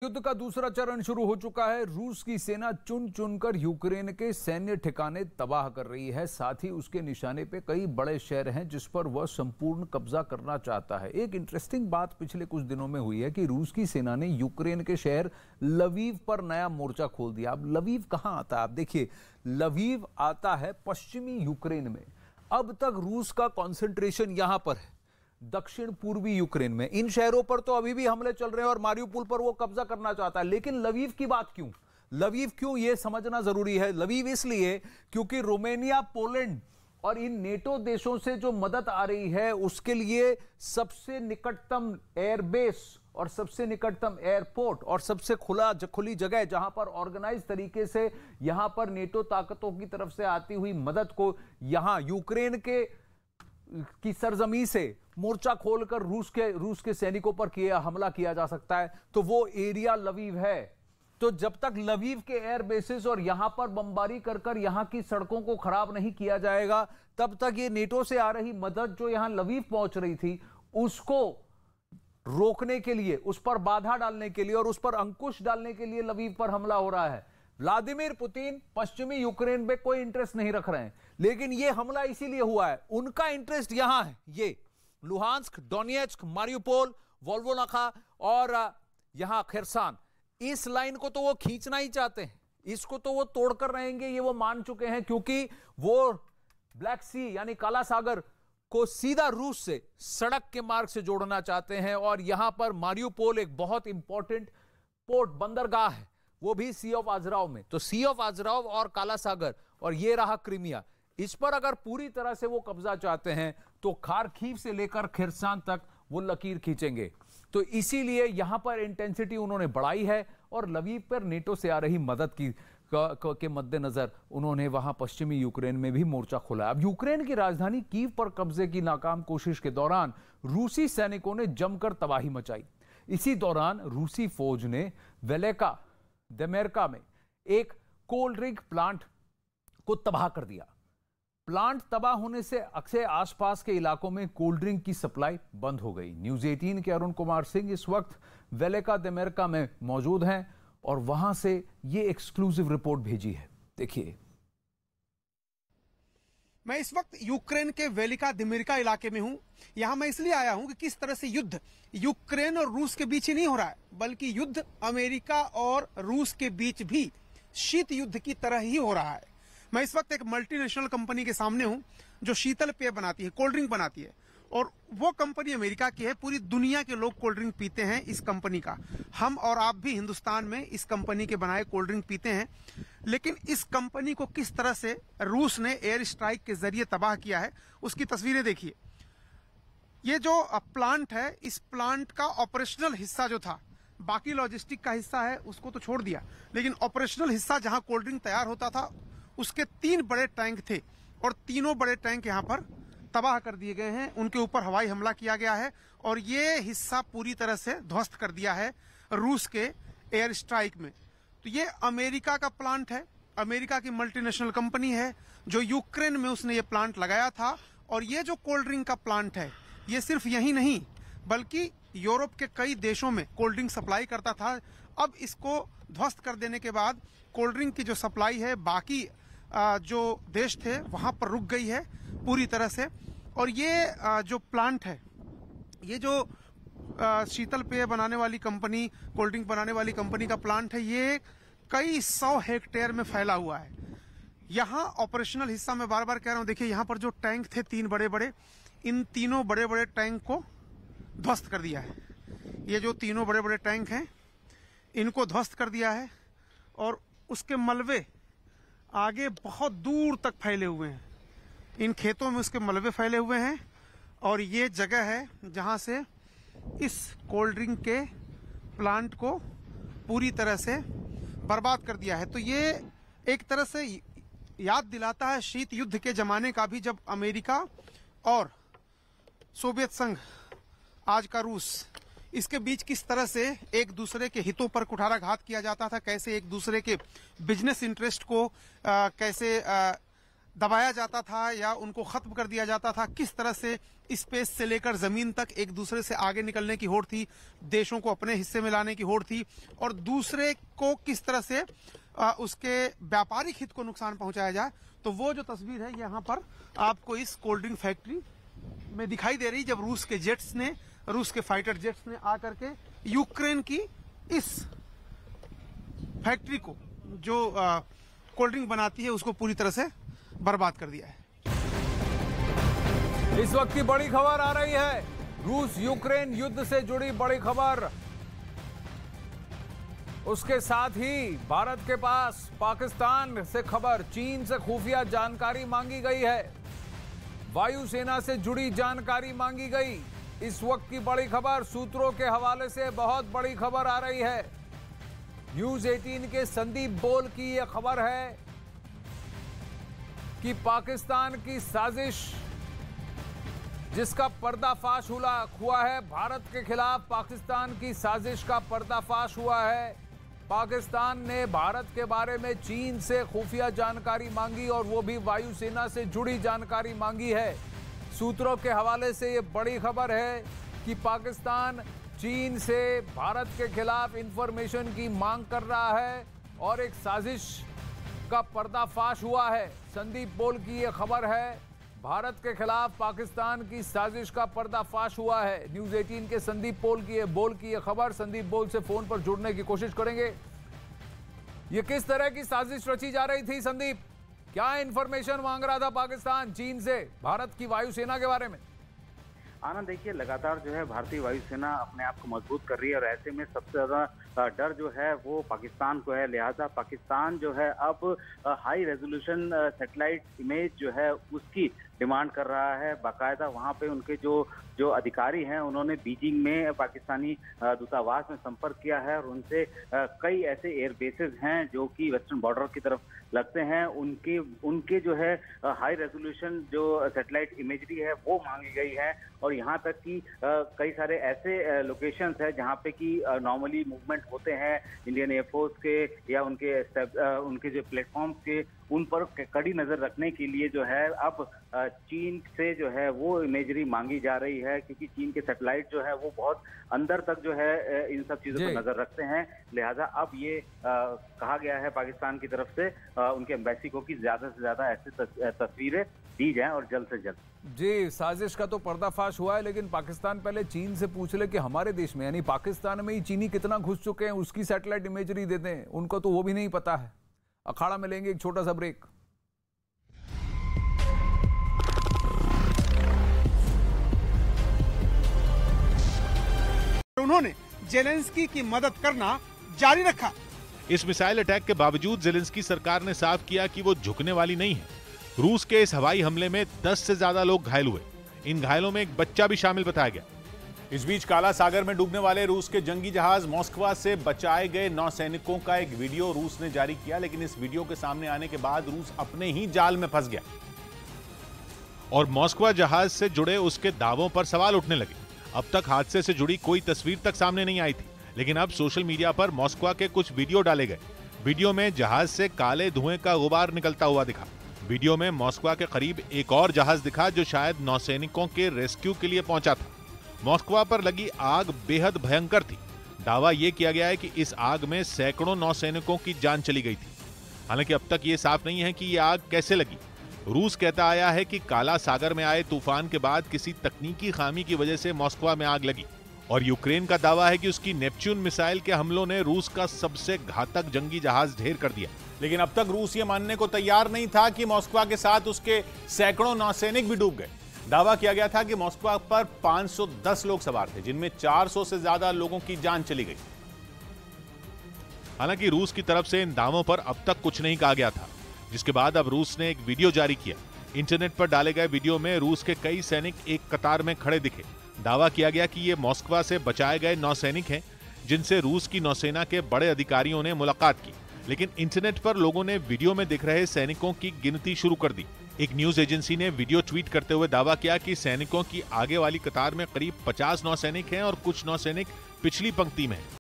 युद्ध का दूसरा चरण शुरू हो चुका है। रूस की सेना चुन चुनकर यूक्रेन के सैन्य ठिकाने तबाह कर रही है। साथ ही उसके निशाने पे कई बड़े शहर हैं जिस पर वह संपूर्ण कब्जा करना चाहता है। एक इंटरेस्टिंग बात पिछले कुछ दिनों में हुई है कि रूस की सेना ने यूक्रेन के शहर लवीव पर नया मोर्चा खोल दिया। अब लवीव कहां आता है? आप देखिए, लवीव आता है पश्चिमी यूक्रेन में। अब तक रूस का कॉन्सेंट्रेशन यहां पर है, दक्षिण पूर्वी यूक्रेन में। इन शहरों पर तो अभी भी हमले चल रहे हैं और मारियुपोल पर वो कब्जा करना चाहता है। लेकिन लवीव की बात क्यों? लवीव क्यों, यह समझना जरूरी है। लवीव इसलिए क्योंकि रोमानिया, पोलैंड और इन नेटो देशों से जो मदद आ रही है उसके लिए सबसे निकटतम एयरबेस और सबसे निकटतम एयरपोर्ट और सबसे खुली जगह जहां पर ऑर्गेनाइज तरीके से यहां पर नेटो ताकतों की तरफ से आती हुई मदद को यहां यूक्रेन की सरजमी से मोर्चा खोलकर रूस के सैनिकों पर हमला किया जा सकता है, तो वो एरिया लवीव है। तो जब तक लवीव के एयर बेसिस और यहां पर बमबारी कर यहां की सड़कों को खराब नहीं किया जाएगा, तब तक ये नेटो से आ रही मदद जो यहां लवीव पहुंच रही थी उसको रोकने के लिए, उस पर बाधा डालने के लिए और उस पर अंकुश डालने के लिए लवीव पर हमला हो रहा है। व्लादिमीर पुतिन पश्चिमी यूक्रेन पे कोई इंटरेस्ट नहीं रख रहे हैं, लेकिन यह हमला इसीलिए हुआ है, उनका इंटरेस्ट यहां है। ये लुहांस्क, डोनेट्स्क, मारियुपोल, वोल्गोनाखा और यहां खरसान, इस लाइन को तो वो खींचना ही चाहते हैं। इसको तो वो तोड़कर रहेंगे, ये वो मान चुके हैं, क्योंकि वो ब्लैक सी यानी काला सागर को सीधा रूस से सड़क के मार्ग से जोड़ना चाहते हैं। और यहां पर मारियुपोल एक बहुत इंपॉर्टेंट पोर्ट, बंदरगाह है, वो भी सी ऑफ आजराव में। तो सी ऑफ आजराव और काला सागर और ये रहा क्रीमिया, इस पर अगर पूरी तरह से वो कब्जा चाहते हैं तो खार्किव से लेकर खरसान तक वो लकीर खींचेंगे। तो इसीलिए यहां पर इंटेंसिटी उन्होंने बढ़ाई है और लवीव पर नेटो से आ रही मदद के मद्देनजर उन्होंने वहां पश्चिमी यूक्रेन में भी मोर्चा खोला। अब यूक्रेन की राजधानी कीव पर कब्जे की नाकाम कोशिश के दौरान रूसी सैनिकों ने जमकर तबाही मचाई। इसी दौरान रूसी फौज ने वेलेका देमेरका में एक कोल्ड ड्रिंक प्लांट को तबाह कर दिया। प्लांट तबाह होने से अक्सर आसपास के इलाकों में कोल्ड ड्रिंक की सप्लाई बंद हो गई। न्यूज़ 18 के अरुण कुमार सिंह इस वक्त वेलेका देमेरका में मौजूद हैं और वहां से ये एक्सक्लूसिव रिपोर्ट भेजी है, देखिए। मैं इस वक्त यूक्रेन के वेलिका दिमिरका इलाके में हूं। यहां मैं इसलिए आया हूं कि किस तरह से युद्ध यूक्रेन और रूस के बीच ही नहीं हो रहा है, बल्कि युद्ध अमेरिका और रूस के बीच भी शीत युद्ध की तरह ही हो रहा है। मैं इस वक्त एक मल्टीनेशनल कंपनी के सामने हूं जो शीतल पेय बनाती है, कोल्ड ड्रिंक बनाती है, और वो कंपनी अमेरिका की है। पूरी दुनिया के लोग कोल्ड ड्रिंक पीते हैं इस कंपनी का। हम और आप भी हिंदुस्तान में इस कंपनी के बनाए कोल्ड ड्रिंक पीते हैं। लेकिन इस कंपनी को किस तरह से रूस ने एयर स्ट्राइक के जरिए तबाह किया है, उसकी तस्वीरें देखिए। ये जो प्लांट है, इस प्लांट का ऑपरेशनल हिस्सा जो था, बाकी लॉजिस्टिक का हिस्सा है उसको तो छोड़ दिया, लेकिन ऑपरेशनल हिस्सा जहां कोल्ड ड्रिंक तैयार होता था उसके 3 बड़े टैंक थे और तीनों बड़े टैंक यहां पर तबाह कर दिए गए हैं। उनके ऊपर हवाई हमला किया गया है और ये हिस्सा पूरी तरह से ध्वस्त कर दिया है रूस के एयर स्ट्राइक में। तो ये अमेरिका का प्लांट है, अमेरिका की मल्टीनेशनल कंपनी है जो यूक्रेन में उसने ये प्लांट लगाया था। और ये जो कोल्ड ड्रिंक का प्लांट है, ये सिर्फ यही नहीं बल्कि यूरोप के कई देशों में कोल्ड ड्रिंक सप्लाई करता था। अब इसको ध्वस्त कर देने के बाद कोल्ड ड्रिंक की जो सप्लाई है बाकी जो देश थे वहां पर रुक गई है पूरी तरह से। और ये जो प्लांट है, ये जो शीतल पेय बनाने वाली कंपनी, कोल्ड ड्रिंक बनाने वाली कंपनी का प्लांट है, ये कई 100 हेक्टेयर में फैला हुआ है। यहाँ ऑपरेशनल हिस्सा मैं बार बार कह रहा हूँ, देखिए यहाँ पर जो टैंक थे 3 बड़े बड़े, इन तीनों बड़े बड़े टैंक को ध्वस्त कर दिया है। ये जो तीनों बड़े बड़े टैंक हैं इनको ध्वस्त कर दिया है और उसके मलबे आगे बहुत दूर तक फैले हुए हैं। इन खेतों में उसके मलबे फैले हुए हैं और ये जगह है जहां से इस कोल्ड ड्रिंक के प्लांट को पूरी तरह से बर्बाद कर दिया है। तो ये एक तरह से याद दिलाता है शीत युद्ध के जमाने का भी, जब अमेरिका और सोवियत संघ, आज का रूस, इसके बीच किस तरह से एक दूसरे के हितों पर कुठाराघात किया जाता था, कैसे एक दूसरे के बिजनेस इंटरेस्ट को कैसे दबाया जाता था या उनको खत्म कर दिया जाता था, किस तरह से स्पेस से लेकर जमीन तक एक दूसरे से आगे निकलने की होड़ थी, देशों को अपने हिस्से में लाने की होड़ थी, और दूसरे को किस तरह से उसके व्यापारिक हित को नुकसान पहुंचाया जाए। तो वो जो तस्वीर है यहाँ पर आपको इस कोल्ड ड्रिंक फैक्ट्री में दिखाई दे रही, जब रूस के फाइटर जेट्स ने आकर के यूक्रेन की इस फैक्ट्री को जो कोल्ड ड्रिंक बनाती है उसको पूरी तरह से बर्बाद कर दिया है। इस वक्त की बड़ी खबर आ रही है, रूस यूक्रेन युद्ध से जुड़ी बड़ी खबर। उसके साथ ही भारत के पास पाकिस्तान से खबर, चीन से खुफिया जानकारी मांगी गई है, वायुसेना से जुड़ी जानकारी मांगी गई। इस वक्त की बड़ी खबर, सूत्रों के हवाले से बहुत बड़ी खबर आ रही है। न्यूज 18 के संदीप बोल की यह खबर है कि पाकिस्तान की साजिश जिसका पर्दाफाश हुआ है, भारत के खिलाफ पाकिस्तान की साजिश का पर्दाफाश हुआ है। पाकिस्तान ने भारत के बारे में चीन से खुफिया जानकारी मांगी और वो भी वायुसेना से जुड़ी जानकारी मांगी है। सूत्रों के हवाले से ये बड़ी खबर है कि पाकिस्तान चीन से भारत के खिलाफ इंफॉर्मेशन की मांग कर रहा है और एक साजिश का पर्दाफाश हुआ है। संदीप बोल की ये खबर है, भारत के खिलाफ पाकिस्तान की साजिश का पर्दाफाश हुआ है। न्यूज 18 के संदीप बोल की ये खबर। संदीप बोल से फोन पर जुड़ने की कोशिश करेंगे। ये किस तरह की साजिश रची जा रही थी संदीप? क्या इंफॉर्मेशन मांग रहा था पाकिस्तान चीन से भारत की वायुसेना के बारे में? आनंद, देखिए लगातार जो है भारतीय वायुसेना अपने आप को मजबूत कर रही है और ऐसे में सबसे ज्यादा डर जो है वो पाकिस्तान को है। लिहाजा पाकिस्तान जो है अब हाई रेजोल्यूशन सैटेलाइट इमेज जो है उसकी डिमांड कर रहा है। बाकायदा वहां पे उनके जो अधिकारी हैं उन्होंने बीजिंग में पाकिस्तानी दूतावास में संपर्क किया है और उनसे कई ऐसे एयर बेसेस हैं जो कि वेस्टर्न बॉर्डर की तरफ लगते हैं, उनके जो है हाई रेजोल्यूशन जो सैटेलाइट इमेजरी है वो मांगी गई है। और यहाँ तक कि कई सारे ऐसे लोकेशंस है जहाँ पे कि नॉर्मली मूवमेंट होते हैं इंडियन एयरफोर्स के या उनके जो प्लेटफॉर्म्स के, उन पर कड़ी नजर रखने के लिए जो है अब चीन से जो है वो इमेजरी मांगी जा रही है, क्योंकि चीन के सैटेलाइट जो है वो बहुत अंदर तक जो है इन सब चीजों पर नजर रखते हैं। लिहाजा अब ये कहा गया है पाकिस्तान की तरफ से उनके एम्बेसी को कि ज्यादा से ज्यादा ऐसी तस्वीरें दी जाएं और जल्द से जल्द। जी, साजिश का तो पर्दाफाश हुआ है, लेकिन पाकिस्तान पहले चीन से पूछ ले कि हमारे देश में यानी पाकिस्तान में ही चीनी कितना घुस चुके हैं, उसकी सैटेलाइट इमेजरी दे दें। उनको तो वो भी नहीं पता है। अखाड़ा में लेंगे एक छोटा सा ब्रेक। उन्होंने जेलेंस्की की मदद करना जारी रखा। इस मिसाइल अटैक के बावजूद जेलेंस्की सरकार ने साफ किया कि वो झुकने वाली नहीं है। रूस के इस हवाई हमले में 10 से ज्यादा लोग घायल हुए। इन घायलों में एक बच्चा भी शामिल बताया गया। इस बीच काला सागर में डूबने वाले रूस के जंगी जहाज मॉस्कवा से बचाए गए नौसैनिकों का एक वीडियो रूस ने जारी किया, लेकिन इस वीडियो के सामने आने के बाद रूस अपने ही जाल में फंस गया और मॉस्कवा जहाज से जुड़े उसके दावों पर सवाल उठने लगे। अब तक हादसे से जुड़ी कोई तस्वीर तक सामने नहीं आई थी, लेकिन अब सोशल मीडिया पर मॉस्कवा के कुछ वीडियो डाले गए। वीडियो में जहाज से काले धुएं का गुबार निकलता हुआ दिखा। वीडियो में मॉस्कवा के करीब एक और जहाज दिखा जो शायद नौसैनिकों के रेस्क्यू के लिए पहुंचा था। मॉस्कवा पर लगी आग बेहद भयंकर थी। दावा यह किया गया है कि इस आग में सैकड़ों नौसैनिकों की जान चली गई थी। हालांकि अब तक ये साफ नहीं है कि ये आग कैसे लगी। रूस कहता आया है कि काला सागर में आए तूफान के बाद किसी तकनीकी खामी की वजह से मॉस्कवा में आग लगी, और यूक्रेन का दावा है कि उसकी नेपच्यून मिसाइल के हमलों ने रूस का सबसे घातक जंगी जहाज ढेर कर दिया। लेकिन अब तक रूस ये मानने को तैयार नहीं था कि मॉस्कवा के साथ उसके सैकड़ों नौसैनिक भी डूब गए। दावा किया गया था कि मॉस्कवा पर 510 लोग सवार थे, जिनमें 400 से ज्यादा लोगों की जान चली गई। हालांकि रूस की तरफ से इन दावों पर अब तक कुछ नहीं कहा गया था, जिसके बाद अब रूस ने एक वीडियो जारी किया। इंटरनेट पर डाले गए वीडियो में रूस के कई सैनिक एक कतार में खड़े दिखे। दावा किया गया कि ये मॉस्कवा से बचाए गए नौसैनिक हैं, जिनसे रूस की नौसेना के बड़े अधिकारियों ने मुलाकात की। लेकिन इंटरनेट पर लोगों ने वीडियो में दिख रहे सैनिकों की गिनती शुरू कर दी। एक न्यूज एजेंसी ने वीडियो ट्वीट करते हुए दावा किया कि सैनिकों की आगे वाली कतार में करीब 50 नौसैनिक हैं और कुछ नौसैनिक पिछली पंक्ति में हैं।